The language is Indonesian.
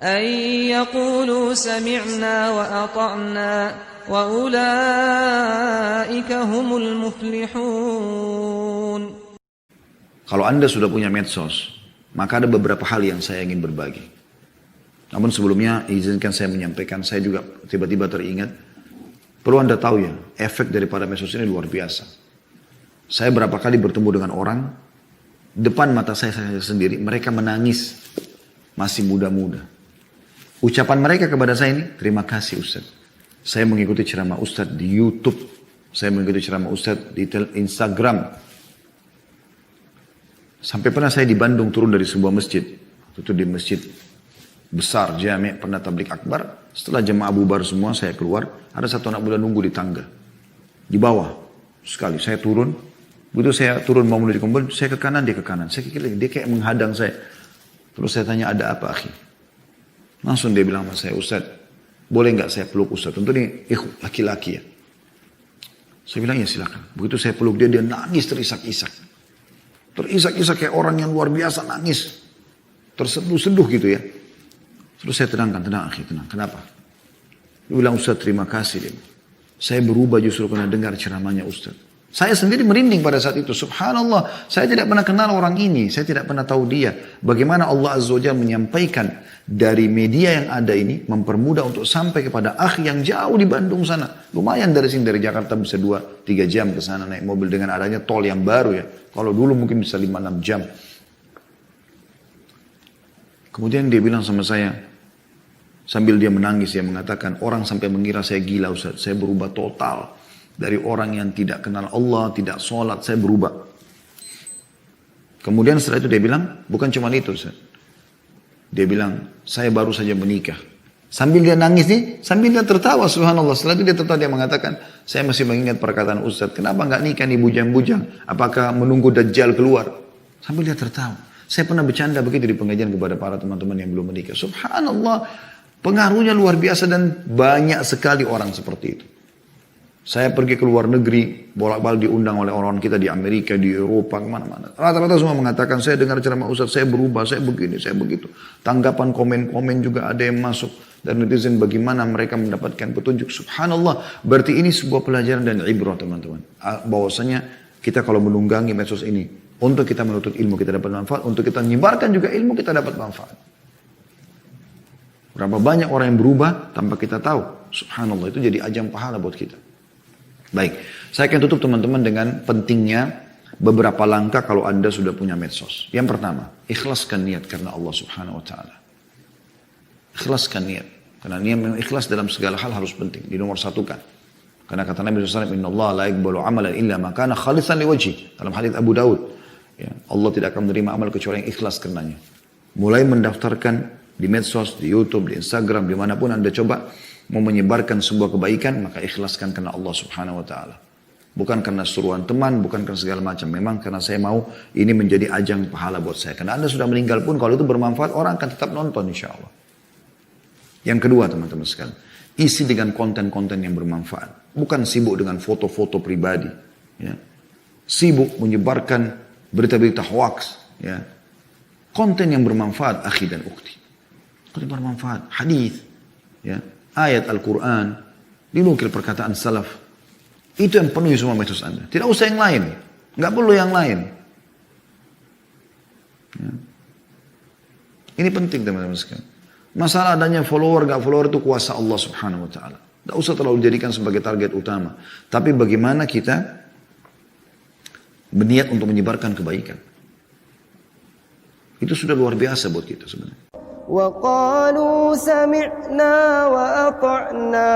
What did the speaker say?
أن يقولوا سمعنا وأطعنا وأولئك هم المفلحون. Kalau Anda sudah punya medsos, maka ada beberapa hal yang saya ingin berbagi. Namun sebelumnya izinkan saya menyampaikan, saya juga tiba-tiba teringat, perlu Anda tahu ya, efek daripada medsos ini luar biasa. Saya berapa kali bertemu dengan orang, depan mata saya sendiri, mereka menangis, masih muda-muda. Ucapan mereka kepada saya ini, terima kasih Ustaz. Saya mengikuti ceramah Ustaz di YouTube, saya mengikuti ceramah Ustaz di Instagram. Sampai pernah saya di Bandung turun dari sebuah masjid, itu di masjid besar, jami', pernah tablik akbar. Setelah jemaah bubar semua, saya keluar, ada satu anak muda nunggu di tangga. Di bawah, sekali, saya turun. Begitu saya turun mau menuju kumpul, saya ke kanan, dia ke kanan. Saya kira dia kayak menghadang saya. Terus saya tanya, ada apa akhi? Langsung dia bilang sama saya, Ustaz, boleh nggak saya peluk Ustaz? Tentu ini laki-laki ya. Saya bilang, ya silakan. Begitu saya peluk dia, dia nangis terisak-isak. Terisak-isak kayak orang yang luar biasa nangis. Terseduh-seduh gitu ya. Terus saya tenangkan, tenang akhi, tenang. Kenapa? Dia bilang, Ustaz terima kasih. Dia. Saya berubah justru karena dengar ceramahnya Ustaz. Saya sendiri merinding pada saat itu. Subhanallah, saya tidak pernah kenal orang ini. Saya tidak pernah tahu dia. Bagaimana Allah Azza wa Jalla menyampaikan dari media yang ada ini, mempermudah untuk sampai kepada akhi yang jauh di Bandung sana. Lumayan dari sini, dari Jakarta bisa 2-3 jam ke sana naik mobil dengan adanya tol yang baru ya. Kalau dulu mungkin bisa 5-6 jam. Kemudian dia bilang sama saya, sambil dia menangis, dia mengatakan, orang sampai mengira saya gila Ustaz. Saya berubah total. Dari orang yang tidak kenal Allah, tidak sholat, saya berubah. Kemudian setelah itu dia bilang, bukan cuma itu Ustaz. Dia bilang, saya baru saja menikah. Sambil dia nangis nih, sambil dia tertawa, subhanallah. Setelah itu dia tertawa, dia mengatakan, saya masih mengingat perkataan Ustaz, kenapa nggak nikah nih bujang-bujang? Apakah menunggu Dajjal keluar? Sambil dia tertawa. Saya pernah bercanda begitu di pengajian kepada para teman-teman yang belum menikah. Subhanallah, pengaruhnya luar biasa dan banyak sekali orang seperti itu. Saya pergi ke luar negeri, bolak-balik diundang oleh orang-orang kita di Amerika, di Eropa, kemana-mana. Rata-rata semua mengatakan, saya dengar ceramah Ustaz, saya berubah, saya begini, saya begitu. Tanggapan komen-komen juga ada yang masuk. Dan netizen bagaimana mereka mendapatkan petunjuk. Subhanallah, berarti ini sebuah pelajaran dan ibrah teman-teman. Bahwasanya kita kalau menunggangi medsos ini, untuk kita menuntut ilmu kita dapat manfaat, untuk kita menyebarkan juga ilmu kita dapat manfaat. Berapa banyak orang yang berubah tanpa kita tahu. Subhanallah, itu jadi ajang pahala buat kita. Baik, saya akan tutup teman-teman dengan pentingnya beberapa langkah kalau Anda sudah punya medsos. Yang pertama, ikhlaskan niat karena Allah Subhanahu wa taala. Ikhlaskan niat. Karena niat ikhlas dalam segala hal harus penting, dinomor satukan. Karena kata Nabi SAW, "Innallaha la yaqbalu amalan illa ma kana khalisan liwajhi." Dalam hadits Abu Daud, ya, Allah tidak akan menerima amal kecuali yang ikhlas karenanya. Mulai mendaftarkan di medsos, di YouTube, di Instagram, dimanapun Anda coba mau menyebarkan sebuah kebaikan, maka ikhlaskan karena Allah Subhanahu wa taala. Bukan karena suruhan teman, bukan karena segala macam. Memang karena saya mau ini menjadi ajang pahala buat saya. Karena Anda sudah meninggal pun kalau itu bermanfaat, orang akan tetap nonton insya Allah. Yang kedua teman-teman sekalian, isi dengan konten-konten yang bermanfaat. Bukan sibuk dengan foto-foto pribadi. Ya. Sibuk menyebarkan berita-berita hoax. Ya. Konten yang bermanfaat, akhi dan ukhti. Konten bermanfaat, hadis. Ya. Ayat Al-Quran, dinukil perkataan salaf. Itu yang penuhi semua medsos Anda. Tidak usah yang lain. Nggak perlu yang lain. Ya. Ini penting teman-teman sekalian. Masalah adanya follower, nggak follower itu kuasa Allah Subhanahu wa taala. Nggak usah terlalu dijadikan sebagai target utama. Tapi bagaimana kita berniat untuk menyebarkan kebaikan. Itu sudah luar biasa buat kita sebenarnya. وقالوا سمعنا وأطعنا